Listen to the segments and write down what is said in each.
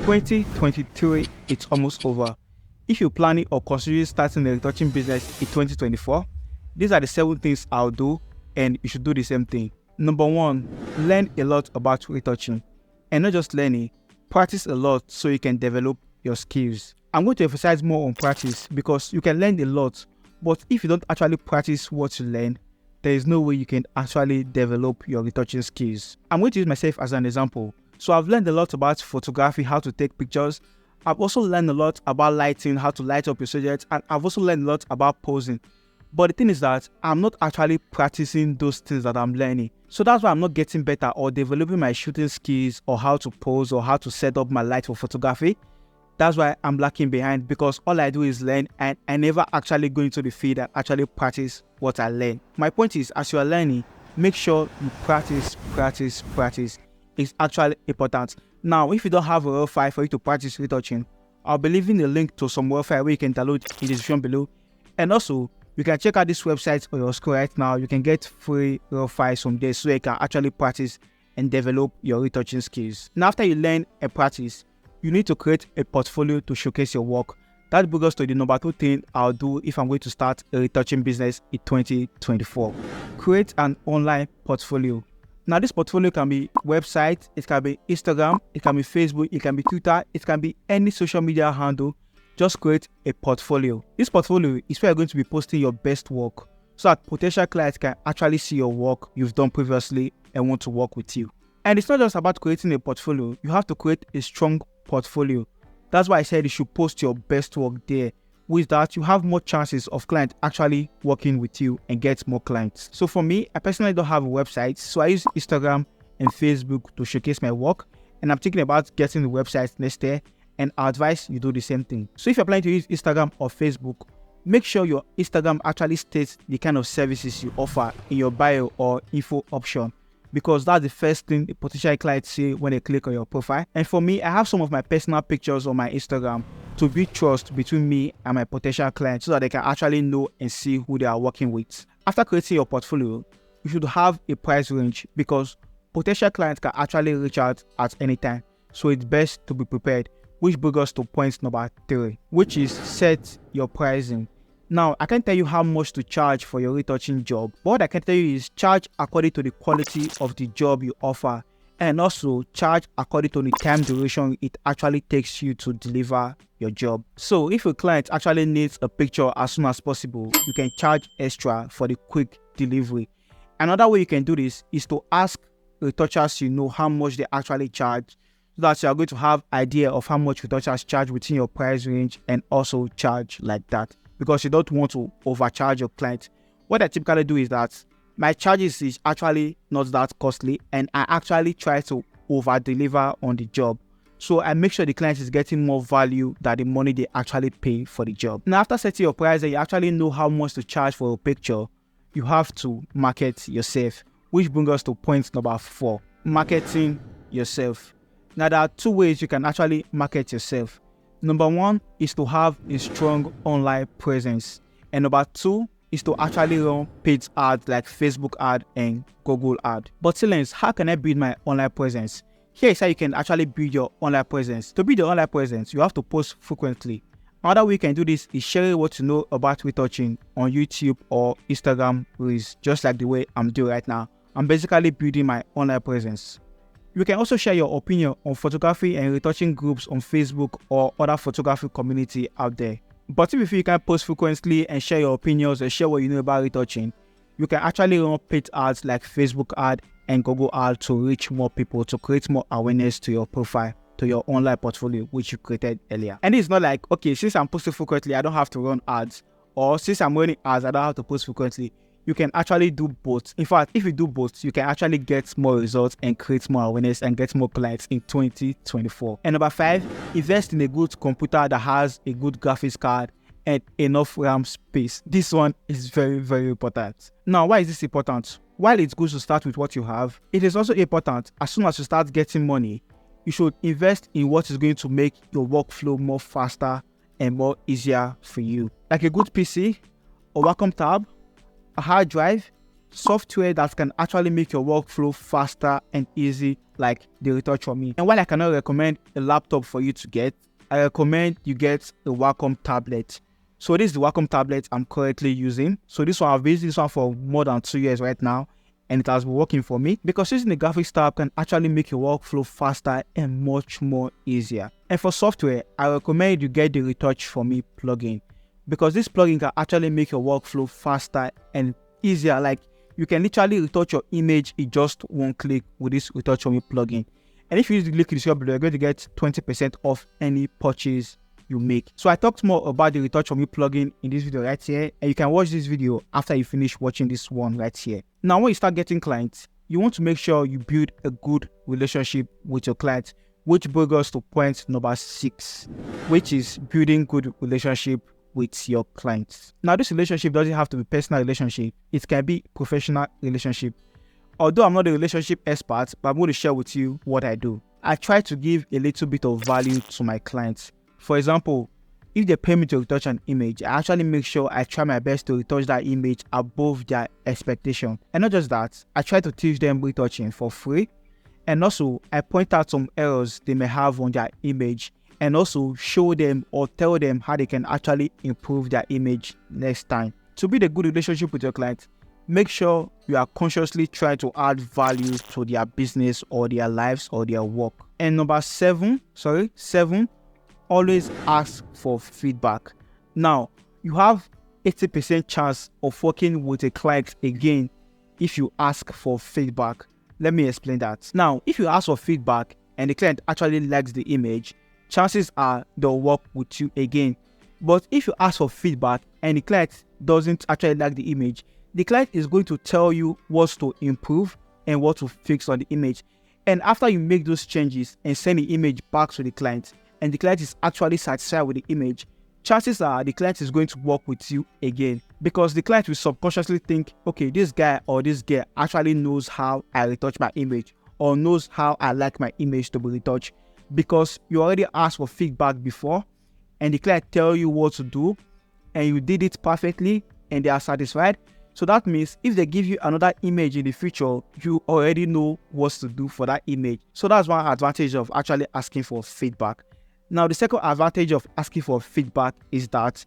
2023, it's almost over. If you're planning or considering starting a retouching business in 2024, these are the 7 things I'll do, and you should do the same thing. Number 1, learn a lot about retouching. And not just learning, practice a lot so you can develop your skills. I'm going to emphasize more on practice because you can learn a lot, but if you don't actually practice what you learn, there is no way you can actually develop your retouching skills. I'm going to use myself as an example. So I've learned a lot about photography, how to take pictures. I've also learned a lot about lighting, how to light up your subject, and I've also learned a lot about posing. But the thing is that I'm not actually practicing those things that I'm learning. So that's why I'm not getting better or developing my shooting skills or how to pose or how to set up my light for photography. That's why I'm lacking behind, because all I do is learn and I never actually go into the field and actually practice what I learn. My point is, as you are learning, make sure you practice. It's actually important. Now, if you don't have a raw file for you to practice retouching, I'll be leaving a link to some raw file where you can download in the description below. And also, you can check out this website on your screen right now. You can get free raw files from there so you can actually practice and develop your retouching skills. Now, after you learn and practice, you need to create a portfolio to showcase your work. That brings us to the number 2 thing I'll do if I'm going to start a retouching business in 2024. Create an online portfolio. Now, this portfolio can be website, it can be Instagram, it can be Facebook, it can be Twitter, it can be any social media handle. Just create a portfolio. This portfolio is where you're going to be posting your best work so that potential clients can actually see your work you've done previously and want to work with you. And it's not just about creating a portfolio, you have to create a strong portfolio. That's why I said you should post your best work there. With that, you have more chances of clients actually working with you and get more clients. So for me, I personally don't have a website, so I use Instagram and Facebook to showcase my work, and I'm thinking about getting the website next year, and I advise you do the same thing. So if you're planning to use Instagram or Facebook, make sure your Instagram actually states the kind of services you offer in your bio or info option, because that's the first thing the potential clients see when they click on your profile. And for me, I have some of my personal pictures on my Instagram to build trust between me and my potential clients so that they can actually know and see who they are working with. After creating your portfolio, you should have a price range because potential clients can actually reach out at any time. So it's best to be prepared, which brings us to point number 3, which is set your pricing. Now, I can't tell you how much to charge for your retouching job, but what I can tell you is charge according to the quality of the job you offer, and also charge according to the time duration it actually takes you to deliver your job. So if a client actually needs a picture as soon as possible, you can charge extra for the quick delivery. Another way you can do this is to ask retouchers you know how much they actually charge, so that you are going to have idea of how much retouchers charge within your price range and also charge like that, because you don't want to overcharge your client. What I typically do is that my charges is actually not that costly, and I actually try to over deliver on the job. So I make sure the client is getting more value than the money they actually pay for the job. Now, after setting your price and you actually know how much to charge for a picture, you have to market yourself, which brings us to point number 4, marketing yourself. Now, there are 2 ways you can actually market yourself. Number 1 is to have a strong online presence, and number 2 is to actually run paid ads like Facebook ad and Google ad. But Teelens, how can I build my online presence? Here is how you can actually build your online presence. To build your online presence, you have to post frequently. Another way you can do this is sharing what you know about retouching on YouTube or Instagram Reels, just like the way I'm doing right now. I'm basically building my online presence. You can also share your opinion on photography and retouching groups on Facebook or other photography community out there. But if you feel you can post frequently and share your opinions and share what you know about retouching, you can actually run paid ads like Facebook ad and Google ad to reach more people, to create more awareness to your profile, to your online portfolio, which you created earlier. And it's not like, okay, since I'm posting frequently, I don't have to run ads, or since I'm running ads, I don't have to post frequently. You can actually do both. In fact, if you do both, you can actually get more results and create more awareness and get more clients in 2024. And number 5, invest in a good computer that has a good graphics card and enough RAM space. This one is very, very important. Now, why is this important? While it's good to start with what you have, it is also important as soon as you start getting money, you should invest in what is going to make your workflow more faster and more easier for you. Like a good PC, a Wacom tab, a hard drive, software that can actually make your workflow faster and easy, like the Retouch for Me. And while I cannot recommend a laptop for you to get, I recommend you get a Wacom tablet. So this is the Wacom tablet I'm currently using. So this one, I've used this one for more than 2 years right now, and it has been working for me because using the graphics tab can actually make your workflow faster and much more easier. And for software, I recommend you get the Retouch for Me plugin because this plugin can actually make your workflow faster and easier. Like, you can literally retouch your image in just one click with this Retouch for Me plugin. And if you use the link in the description below, you're going to get 20% off any purchase you make. So I talked more about the Retouch for Me plugin in this video right here, and you can watch this video after you finish watching this one right here. Now, when you start getting clients, you want to make sure you build a good relationship with your clients, which brings us to point number 6, which is building good relationship with your clients. Now, this relationship doesn't have to be personal relationship. It can be professional relationship. Although I'm not a relationship expert, but I'm going to share with you what I do. I try to give a little bit of value to my clients. For example, if they pay me to retouch an image, I actually make sure I try my best to retouch that image above their expectation. And not just that, I try to teach them retouching for free. And also, I point out some errors they may have on their image, and also show them or tell them how they can actually improve their image next time. To build a good relationship with your client, make sure you are consciously trying to add value to their business or their lives or their work. And number 7, always ask for feedback. Now, you have 80% chance of working with a client again if you ask for feedback. Let me explain that. Now, if you ask for feedback and the client actually likes the image, chances are they'll work with you again. But if you ask for feedback and the client doesn't actually like the image, the client is going to tell you what to improve and what to fix on the image. And after you make those changes and send the image back to the client, and the client is actually satisfied with the image, chances are the client is going to work with you again, because the client will subconsciously think, okay, this guy or this girl actually knows how I retouch my image, or knows how I like my image to be retouched, because you already asked for feedback before and the client tell you what to do and you did it perfectly and they are satisfied. So that means if they give you another image in the future, you already know what to do for that image. So that's one advantage of actually asking for feedback. Now, the second advantage of asking for feedback is that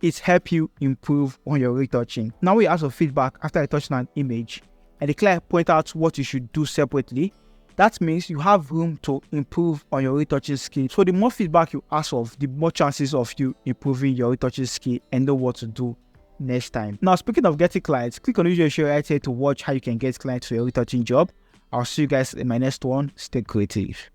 it helps you improve on your retouching. Now, we ask for feedback after retouching an image and the client point out what you should do separately. That means you have room to improve on your retouching skill. So the more feedback you ask of, the more chances of you improving your retouching skill and know what to do next time. Now, speaking of getting clients, click on the video show right here to watch how you can get clients for your retouching job. I'll see you guys in my next one. Stay creative.